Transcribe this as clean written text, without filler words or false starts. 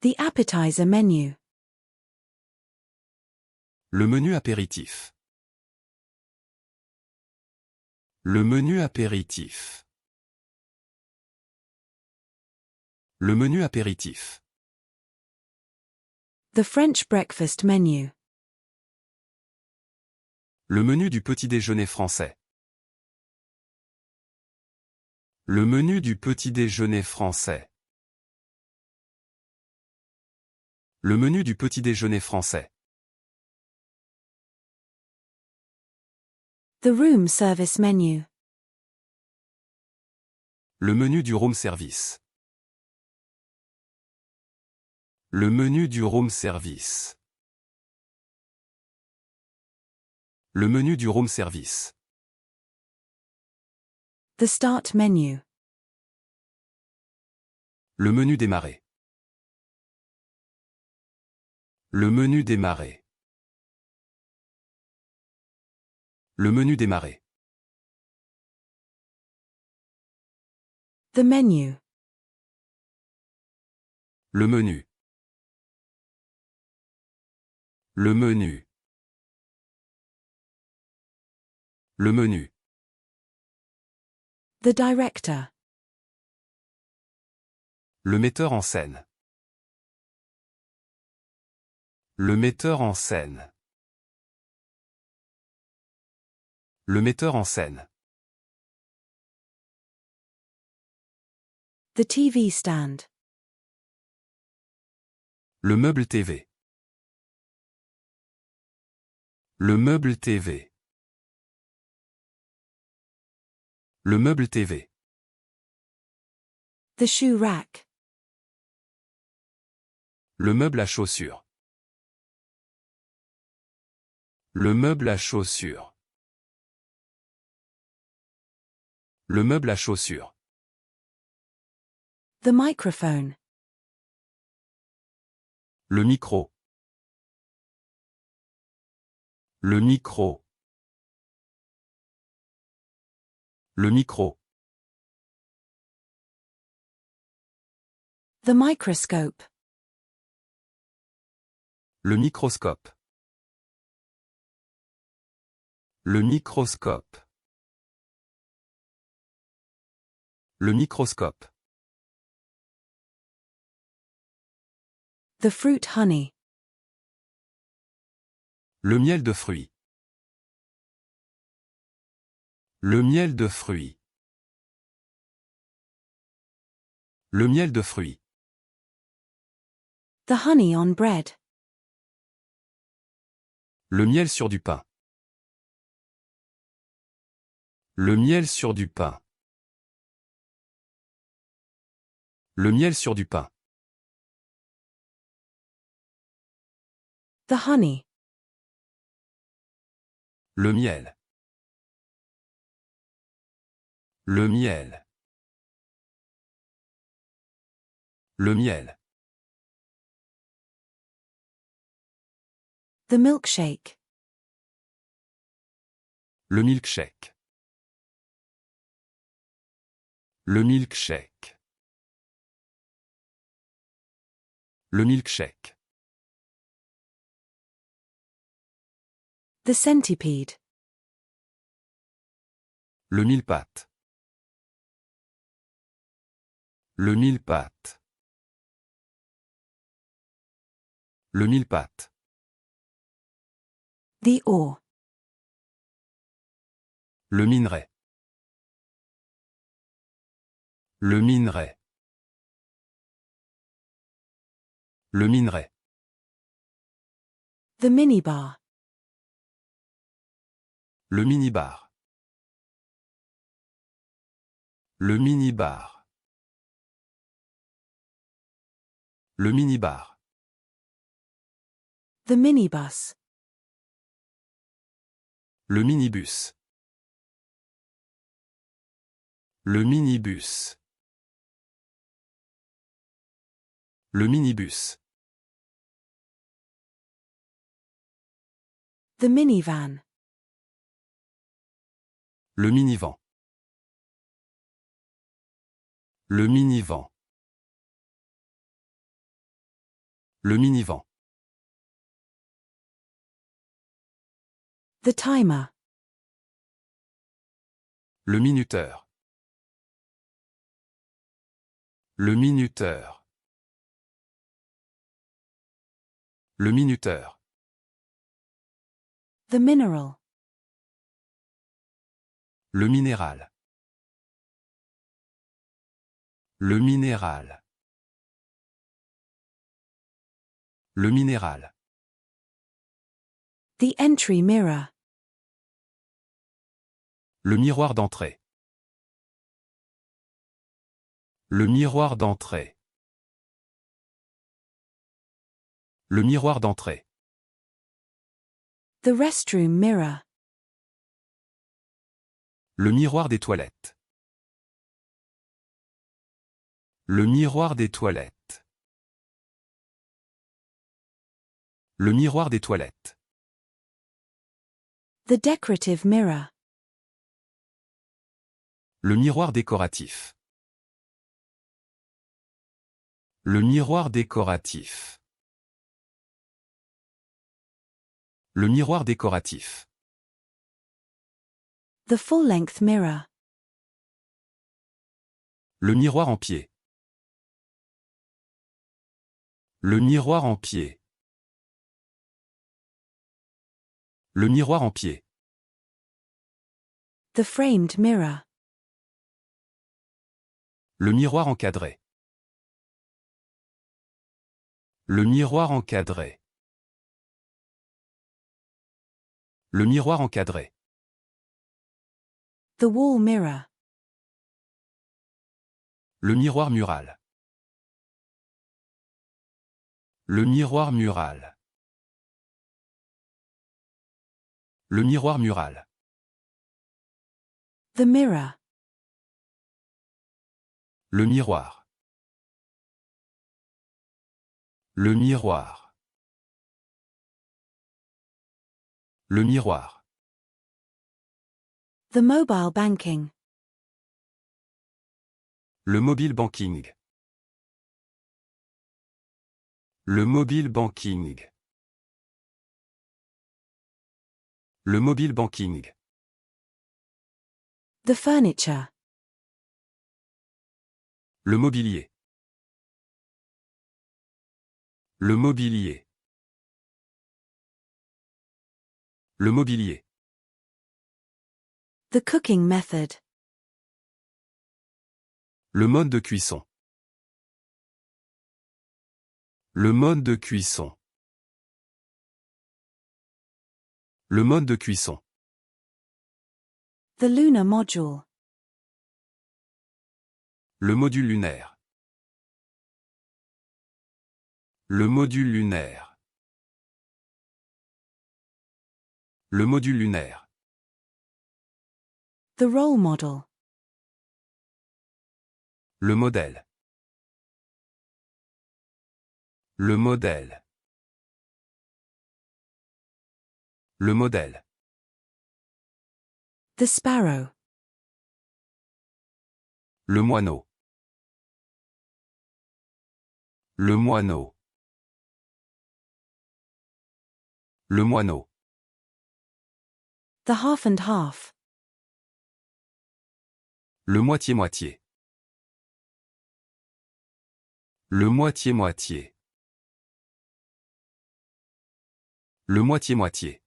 The appetizer menu. Le menu apéritif. Le menu apéritif. Le menu apéritif. The French breakfast menu. Le menu du petit déjeuner français. Le menu du petit déjeuner français. Le menu du petit déjeuner français. The room service menu. Le menu du room service. Le menu du room service. Le menu du room service. The start menu. Le menu démarrer. Le menu démarrer. Le menu démarrer. The menu. Le menu. Le menu. Le menu. The director. Le metteur en scène. Le metteur en scène. Le metteur en scène. The TV stand. Le meuble TV. Le meuble TV. Le meuble TV. The shoe rack. Le meuble à chaussures. Le meuble à chaussures. Le meuble à chaussures. The microphone. Le micro. Le micro. Le micro. The microscope. Le microscope. Le microscope. Le microscope. The fruit honey. Le miel de fruits. Le miel de fruits. Le miel de fruits. The honey on bread. Le miel sur du pain. Le miel sur du pain. Le miel sur du pain. The honey. Le miel. Le miel. Le miel. The milkshake. Le milkshake. Le milkshake. Le milkshake. The centipede. Le mille-pattes. Le mille-pattes. Le mille-pattes. The ore. Le minerai. Le minerai. Le minerai. The minibar. Le minibar. Le minibar. Le minibar. The minibus. Le minibus. Le minibus. Le minibus. The minivan. Le minivan. Le minivan. Le minivan. The timer. Le minuteur. Le minuteur. Le minuteur. The mineral. Le minéral. Le minéral. Le minéral. The entry mirror. Le miroir d'entrée. Le miroir d'entrée. Le miroir d'entrée. The restroom mirror. Le miroir des toilettes. Le miroir des toilettes. Le miroir des toilettes. The decorative mirror. Le miroir décoratif. Le miroir décoratif. Le miroir décoratif. The full-length mirror. Le miroir en pied. Le miroir en pied. Le miroir en pied. The framed mirror. Le miroir encadré. Le miroir encadré. Le miroir encadré. The wall mirror. Le miroir mural. Le miroir mural. Le miroir mural. The mirror. Le miroir. Le miroir. Le miroir. The mobile banking. Le mobile banking. Le mobile banking. Le mobile banking. The furniture. Le mobilier. Le mobilier. Le mobilier. The cooking method. Le mode de cuisson. Le mode de cuisson. Le mode de cuisson. The lunar module. Le module lunaire. Le module lunaire. Le module lunaire. The role model. Le modèle. Le modèle. Le modèle. The sparrow. Le moineau. Le moineau. Le moineau. The half and half. Le moitié-moitié. Le moitié-moitié. Le moitié-moitié.